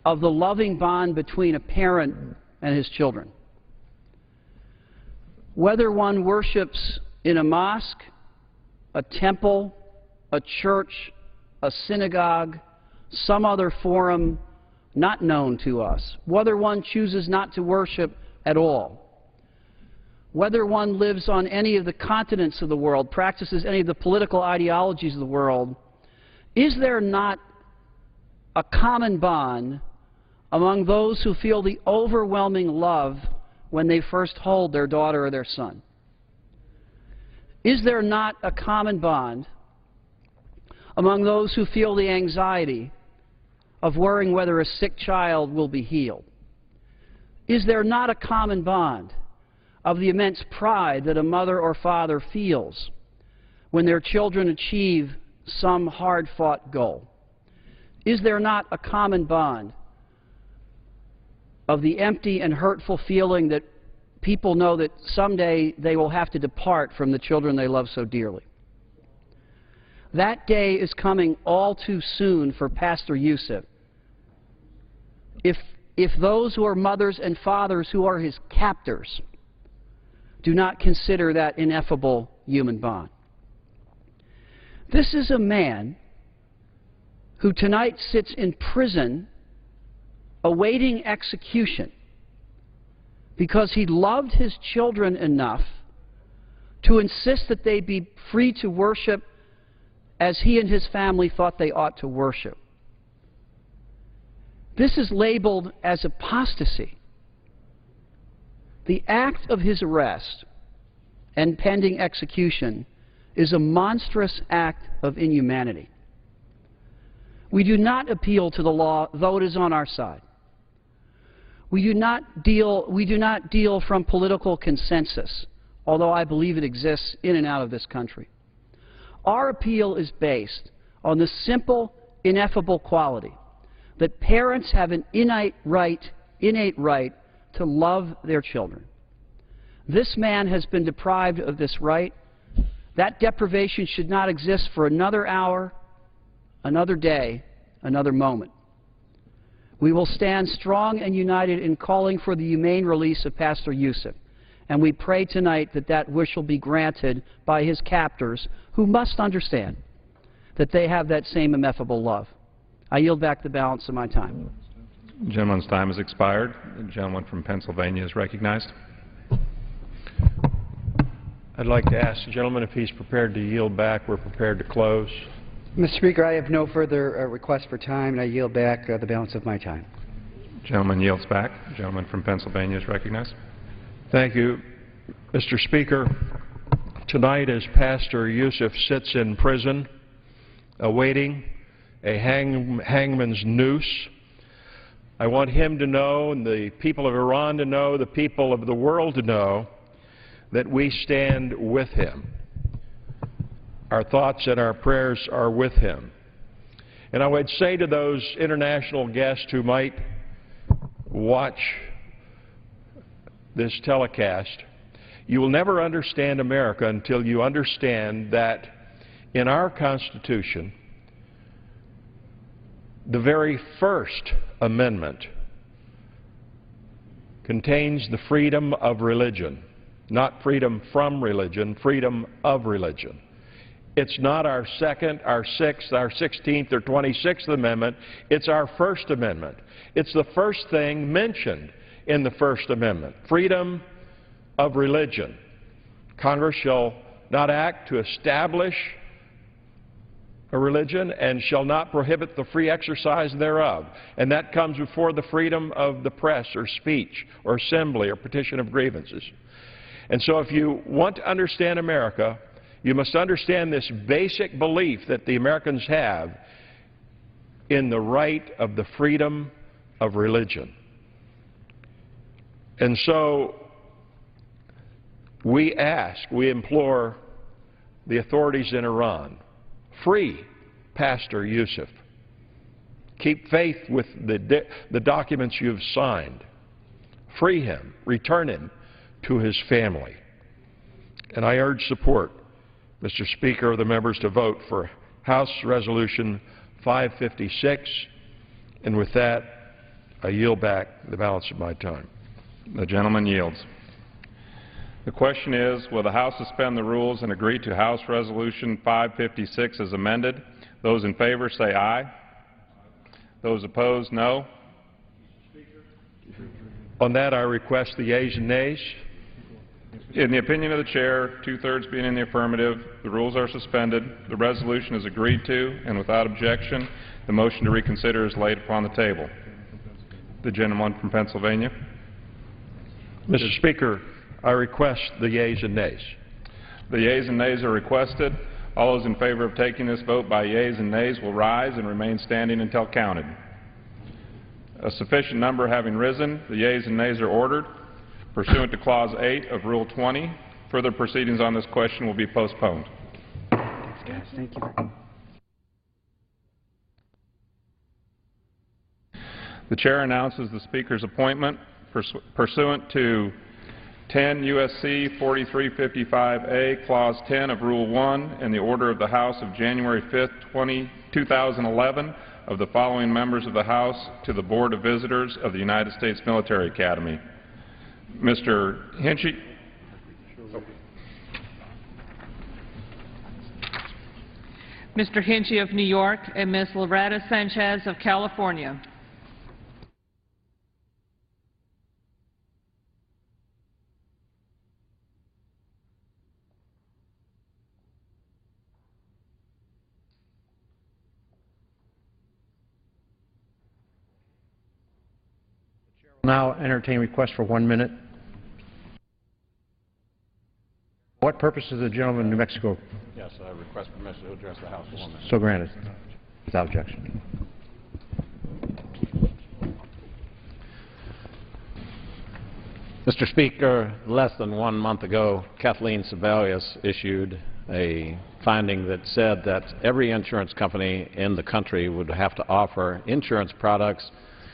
of the loving bond between a parent and his children. Whether one worships in a mosque, a temple, a church, a synagogue, some other forum not known to us, whether one chooses not to worship at all, whether one lives on any of the continents of the world, practices any of the political ideologies of the world, is there not a common bond among those who feel the overwhelming love when they first hold their daughter or their son? Is there not a common bond among those who feel the anxiety of worrying whether a sick child will be healed? Is there not a common bond of the immense pride that a mother or father feels when their children achieve some hard-fought goal? Is there not a common bond of the empty and hurtful feeling that people know that someday they will have to depart from the children they love so dearly? That day is coming all too soon for Pastor Youcef. If those who are mothers and fathers who are his captors do not consider that ineffable human bond. This is a man who tonight sits in prison awaiting execution because he loved his children enough to insist that they be free to worship as he and his family thought they ought to worship. This is labeled as apostasy. The act of his arrest and pending execution is a monstrous act of inhumanity. We do not appeal to the law, though it is on our side. We do not deal from political consensus, although I believe it exists in and out of this country. Our appeal is based on the simple, ineffable quality that parents have an innate right to love their children. This man has been deprived of this right. That deprivation should not exist for another hour, another day, another moment. We will stand strong and united in calling for the humane release of Pastor Youcef, and we pray tonight that that wish will be granted by his captors, who must understand that they have that same ineffable love. I yield back the balance of my time. The gentleman's time has expired. The gentleman from Pennsylvania is recognized. I'd like to ask the gentleman if he's prepared to yield back. We're prepared to close. Mr. Speaker, I have no further requests for time, and I yield back the balance of my time. The gentleman yields back. The gentleman from Pennsylvania is recognized. Thank you. Mr. Speaker, tonight as Pastor Youcef sits in prison awaiting a hangman's noose, I want him to know, and the people of Iran to know, the people of the world to know, that we stand with him. Our thoughts and our prayers are with him. And I would say to those international guests who might watch this telecast, you will never understand America until you understand that in our Constitution, the very first amendment contains the freedom of religion, not freedom from religion, freedom of religion. It's not our second, our sixth, our 16th, or 26th Amendment. It's our First Amendment. It's the first thing mentioned in the First Amendment, freedom of religion. Congress shall not act to establish a religion and shall not prohibit the free exercise thereof. And that comes before the freedom of the press or speech or assembly or petition of grievances. And so if you want to understand America, you must understand this basic belief that the Americans have in the right of the freedom of religion. And so we ask, we implore the authorities in Iran, free Pastor Youcef. Keep faith with the documents you've signed. Free him, return him to his family. And I urge support, Mr. Speaker, of the members to vote for House Resolution 556. And with that, I yield back the balance of my time. The gentleman yields. The question is, will the House suspend the rules and agree to House Resolution 556 as amended? Those in favor say aye. Those opposed, no. On that, I request the yeas and nays. In the opinion of the Chair, two-thirds being in the affirmative, the rules are suspended, the resolution is agreed to, and without objection, the motion to reconsider is laid upon the table. The gentleman from Pennsylvania. Mr. Speaker, I request the yeas and nays. The yeas and nays are requested. All those in favor of taking this vote by yeas and nays will rise and remain standing until counted. A sufficient number having risen, the yeas and nays are ordered. Pursuant to Clause 8 of Rule 20, further proceedings on this question will be postponed. Thanks, guys. Thank you. The Chair announces the Speaker's appointment pursuant to 10 U.S.C. 4355A, Clause 10 of Rule 1, and the order of the House of January 5, 2011, of the following members of the House to the Board of Visitors of the United States Military Academy. Mr. Hinchy. Mr. Hinchey of New York, and Ms. Loretta Sanchez of California. Now entertain request for 1 minute. What purpose does the gentleman in New Mexico? Yes, I request permission to address the House for 1 minute. So granted, without objection. Mr. Speaker, less than 1 month ago, Kathleen Sebelius issued a finding that said that every insurance company in the country would have to offer insurance products,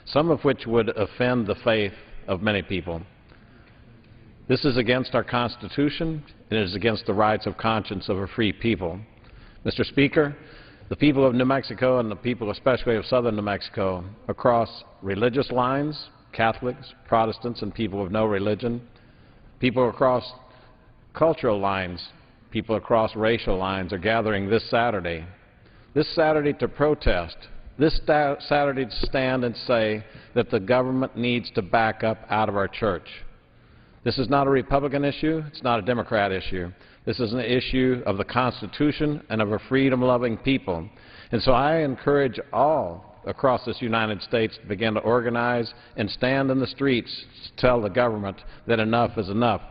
some of which would offend the faith of many people. This is against our Constitution, and it is against the rights of conscience of a free people. Mr. Speaker, the people of New Mexico and the people especially of southern New Mexico, across religious lines, Catholics, Protestants, and people of no religion, people across cultural lines, people across racial lines are gathering this Saturday to protest, this Saturday to stand and say that the government needs to back up out of our church. This is not a Republican issue. It's not a Democrat issue. This is an issue of the Constitution and of a freedom-loving people. And so I encourage all across this United States to begin to organize and stand in the streets to tell the government that enough is enough.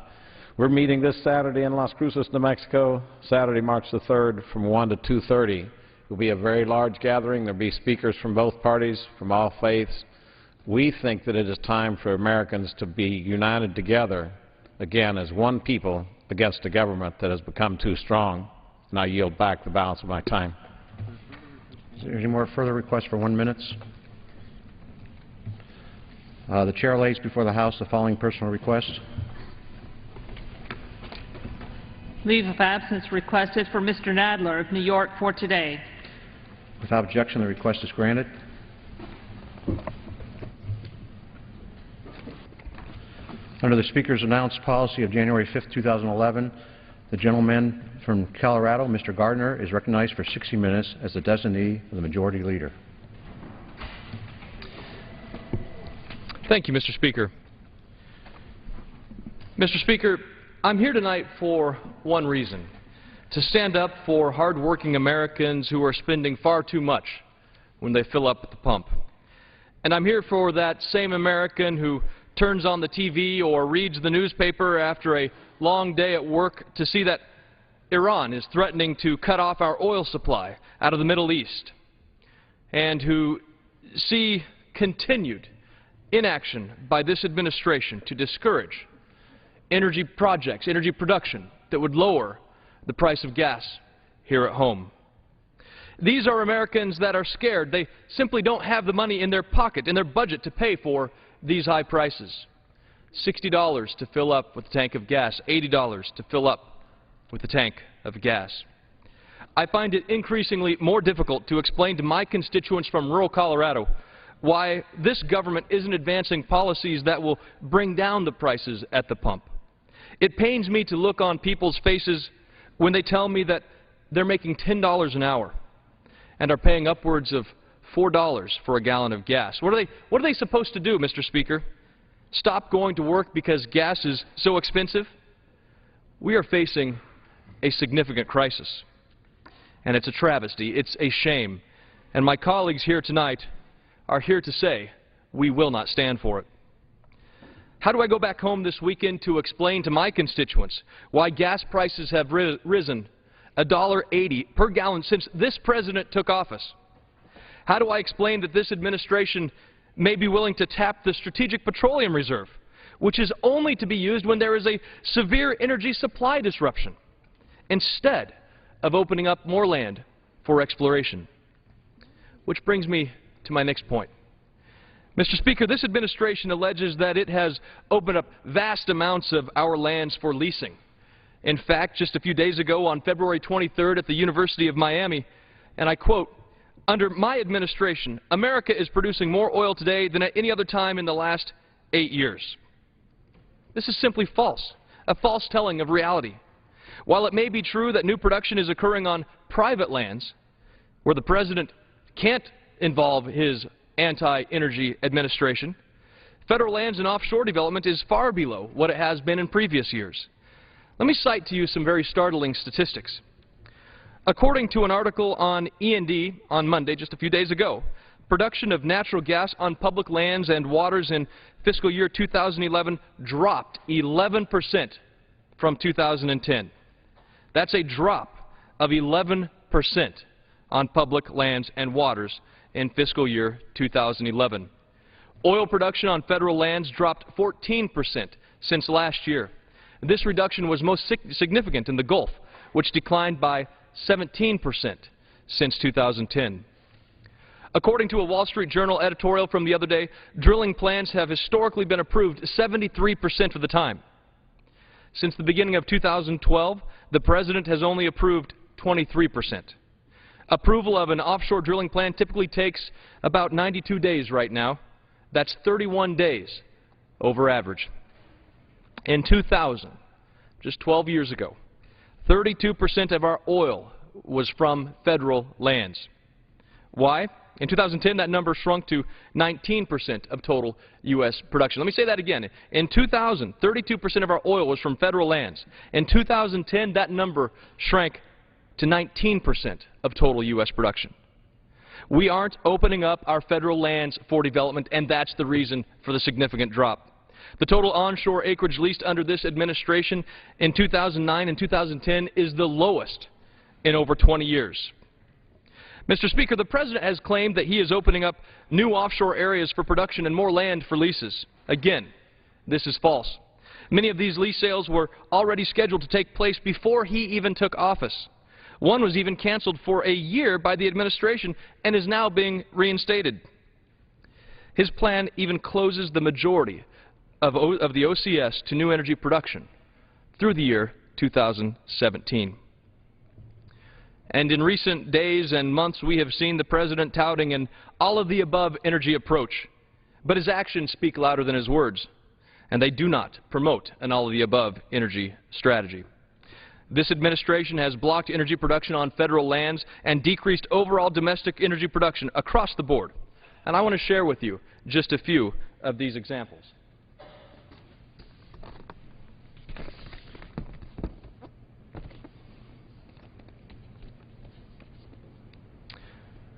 We're meeting this Saturday in Las Cruces, New Mexico, Saturday, March the 3rd, from 1 to 2:30. It will be a very large gathering. There will be speakers from both parties, from all faiths. We think that it is time for Americans to be united together, again, as one people against a government that has become too strong. And I yield back the balance of my time. Is there any more further requests for 1 minute? The chair lays before the House the following personal request. Leave of absence requested for Mr. Nadler of New York for today. Without objection, the request is granted. Under the Speaker's announced policy of January 5, 2011, the gentleman from Colorado, Mr. Gardner, is recognized for 60 minutes as the designee of the Majority Leader. Thank you, Mr. Speaker. Mr. Speaker, I'm here tonight for one reason: to stand up for hard-working Americans who are spending far too much when they fill up at the pump. And I'm here for that same American who turns on the TV or reads the newspaper after a long day at work to see that Iran is threatening to cut off our oil supply out of the Middle East, and who see continued inaction by this administration to discourage energy projects, energy production that would lower the price of gas here at home. These are Americans that are scared. They simply don't have the money in their pocket, in their budget, to pay for these high prices. $60 to fill up with a tank of gas, $80 to fill up with a tank of gas. I find it increasingly more difficult to explain to my constituents from rural Colorado why this government isn't advancing policies that will bring down the prices at the pump. It pains me to look on people's faces when they tell me that they're making $10 an hour and are paying upwards of $4 for a gallon of gas. What are they supposed to do, Mr. Speaker? Stop going to work because gas is so expensive? We are facing a significant crisis, and it's a travesty. It's a shame. And my colleagues here tonight are here to say we will not stand for it. How do I go back home this weekend to explain to my constituents why gas prices have risen $1.80 per gallon since this president took office? How do I explain that this administration may be willing to tap the Strategic Petroleum Reserve, which is only to be used when there is a severe energy supply disruption, instead of opening up more land for exploration? Which brings me to my next point. Mr. Speaker, this administration alleges that it has opened up vast amounts of our lands for leasing. In fact, just a few days ago, on February 23rd at the University of Miami, and I quote, "Under my administration, America is producing more oil today than at any other time in the last 8 years." This is simply false, a false telling of reality. While it may be true that new production is occurring on private lands, where the President can't involve his anti-energy administration, federal lands and offshore development is far below what it has been in previous years. Let me cite to you some very startling statistics. According to an article on E&D on Monday, just a few days ago, production of natural gas on public lands and waters in fiscal year 2011 dropped 11% from 2010. That's a drop of 11% on public lands and waters in fiscal year 2011. Oil production on federal lands dropped 14% since last year. This reduction was most significant in the Gulf, which declined by 17% since 2010. According to a Wall Street Journal editorial from the other day, drilling plans have historically been approved 73% of the time. Since the beginning of 2012, the President has only approved 23%. Approval of an offshore drilling plan typically takes about 92 days right now. That's 31 days over average. In 2000, just 12 years ago, 32% of our oil was from federal lands. Why? In 2010, that number shrunk to 19% of total U.S. production. Let me say that again. In 2000, 32% of our oil was from federal lands. In 2010, that number shrank to 19% of total U.S. production. We aren't opening up our federal lands for development, and that's the reason for the significant drop. The total onshore acreage leased under this administration in 2009 and 2010 is the lowest in over 20 years. Mr. Speaker, the President has claimed that he is opening up new offshore areas for production and more land for leases. Again, this is false. Many of these lease sales were already scheduled to take place before he even took office. One was even canceled for a year by the administration and is now being reinstated. His plan even closes the majority of the OCS to new energy production through the year 2017. And in recent days and months, we have seen the President touting an all-of-the-above energy approach. But his actions speak louder than his words, and they do not promote an all-of-the-above energy strategy. This administration has blocked energy production on federal lands and decreased overall domestic energy production across the board. And I want to share with you just a few of these examples.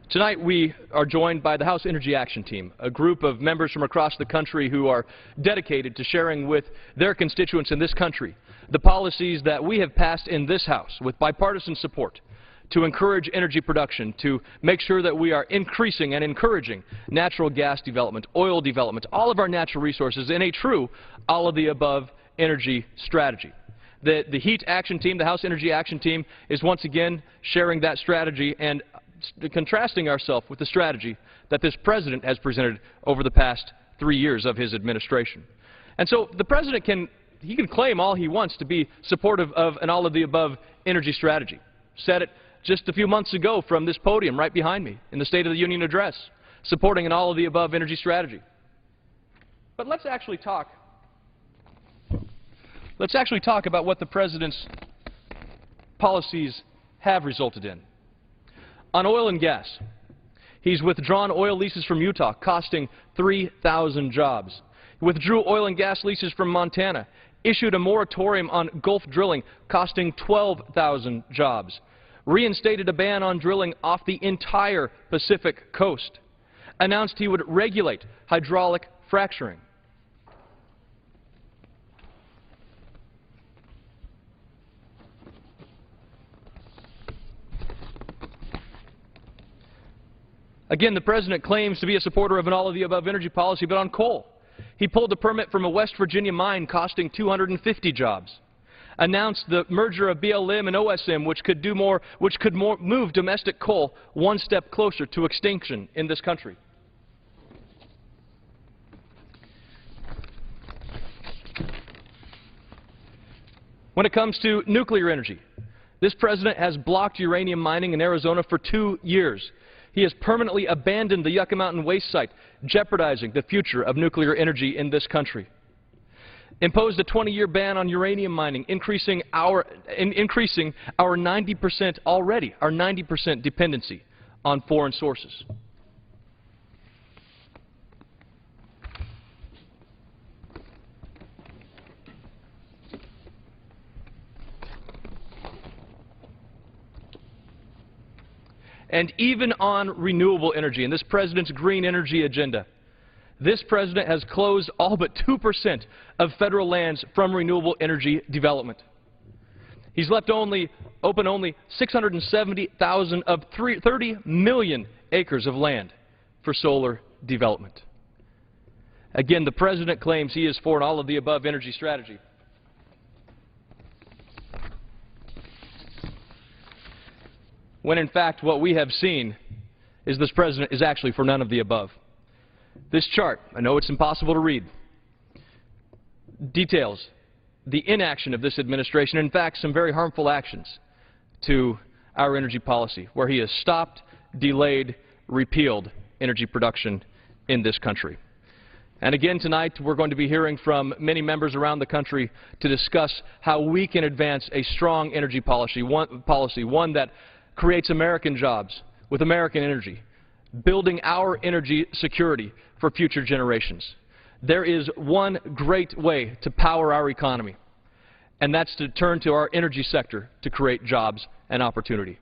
Tonight we are joined by the House Energy Action Team, a group of members from across the country who are dedicated to sharing with their constituents in this country the policies that we have passed in this House with bipartisan support to encourage energy production, to make sure that we are increasing and encouraging natural gas development, oil development, all of our natural resources in a true all-of-the-above energy strategy. The HEAT Action Team, the House Energy Action Team, is once again sharing that strategy and contrasting ourselves with the strategy that this President has presented over the past 3 years of his administration. And so the President can claim all he wants to be supportive of an all-of-the-above energy strategy. Said it just a few months ago from this podium right behind me in the State of the Union address, supporting an all-of-the-above energy strategy. But let's actually talk about what the President's policies have resulted in. On oil and gas, he's withdrawn oil leases from Utah, costing 3,000 jobs. He withdrew oil and gas leases from Montana, issued a moratorium on Gulf drilling, costing 12,000 jobs, reinstated a ban on drilling off the entire Pacific coast, announced he would regulate hydraulic fracturing. Again, the President claims to be a supporter of an all-of-the-above energy policy, but on coal. He pulled a permit from a West Virginia mine costing 250 jobs, announced the merger of BLM and OSM, which could move domestic coal one step closer to extinction in this country. When it comes to nuclear energy, this President has blocked uranium mining in Arizona for 2 years. He has permanently abandoned the Yucca Mountain waste site, jeopardizing the future of nuclear energy in this country. Imposed a 20-year ban on uranium mining, increasing our 90% dependency on foreign sources. And even on renewable energy, in this President's green energy agenda, this President has closed all but 2% of federal lands from renewable energy development. He's left open only 670,000 of 30 million acres of land for solar development. Again, the President claims he is for an all-of-the-above energy strategy. When in fact what we have seen is this President is actually for none of the above. This chart, I know it's impossible to read, details the inaction of this administration, in fact some very harmful actions to our energy policy, where he has stopped, delayed, repealed energy production in this country. And again tonight we're going to be hearing from many members around the country to discuss how we can advance a strong energy policy, one that creates American jobs with American energy, building our energy security for future generations. There is one great way to power our economy, and that's to turn to our energy sector to create jobs and opportunity.